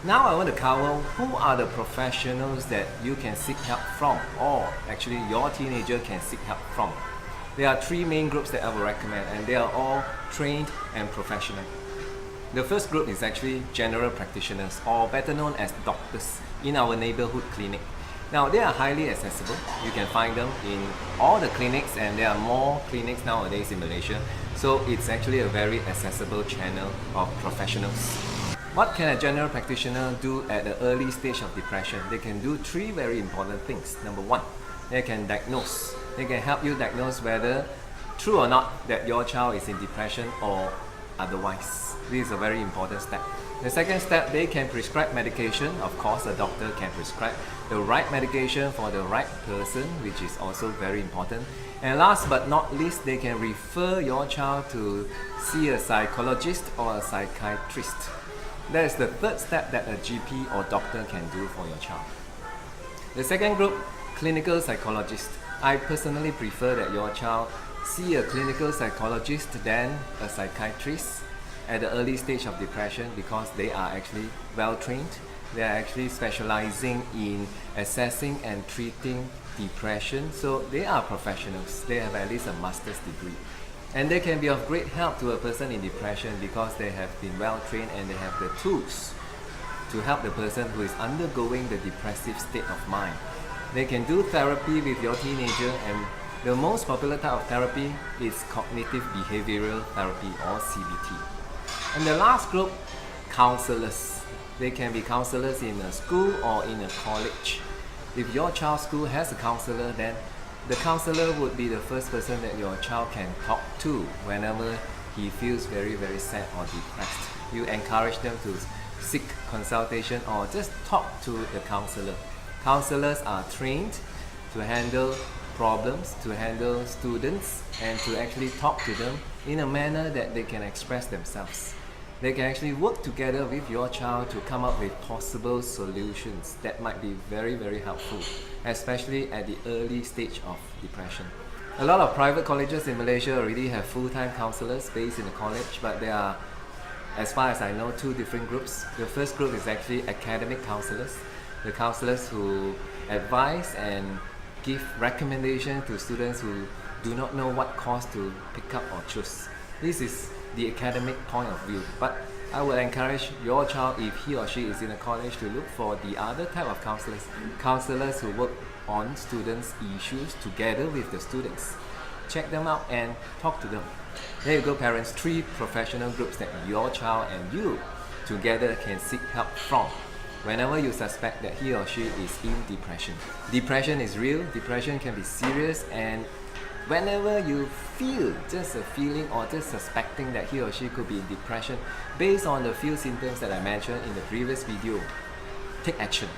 Now I want to cover who are the professionals that you can seek help from, or actually your teenager can seek help from. There are three main groups that I will recommend, and they are all trained and professional. The first group is actually general practitioners, or better known as doctors, in our neighborhood clinic. Now they are highly accessible. You can find them in all the clinics, and there are more clinics nowadays in Malaysia. So it's actually a very accessible channel of professionals. What can a general practitioner do at the early stage of depression? They can do three very important things. Number one, they can diagnose. They can help you diagnose whether true or not that your child is in depression or otherwise. This is a very important step. The second step, they can prescribe medication. Of course, a doctor can prescribe the right medication for the right person, which is also very important. And last but not least, they can refer your child to see a psychologist or a psychiatrist. That is the third step that a GP or doctor can do for your child. The second group, clinical psychologist. I personally prefer that your child see a clinical psychologist than a psychiatrist at the early stage of depression, because they are actually well trained. They are actually specializing in assessing and treating depression. So they are professionals. They have at least a master's degree. And they can be of great help to a person in depression because they have been well trained and they have the tools to help the person who is undergoing the depressive state of mind. They can do therapy with your teenager, and the most popular type of therapy is cognitive behavioral therapy, or CBT. And the last group, counselors. They can be counselors in a school or in a college. If your child's school has a counselor, then the counselor would be the first person that your child can talk to whenever he feels very, very sad or depressed. You encourage them to seek consultation or just talk to the counselor. Counselors are trained to handle problems, to handle students, and to actually talk to them in a manner that they can express themselves. They can actually work together with your child to come up with possible solutions that might be very, very helpful, especially at the early stage of depression. A lot of private colleges in Malaysia already have full-time counselors based in the college, but there are, as far as I know, two different groups. The first group is actually academic counselors, the counselors who advise and give recommendation to students who do not know what course to pick up or choose. This is the academic point of view, but I would encourage your child, if he or she is in a college, to look for the other type of counselors who work on students' issues together with the students. Check them out and talk to them. There you go, parents, three professional groups that your child and you together can seek help from whenever you suspect that he or she is in depression. Depression is real, depression can be serious, and whenever you feel just a feeling or just suspecting that he or she could be in depression, based on the few symptoms that I mentioned in the previous video, take action.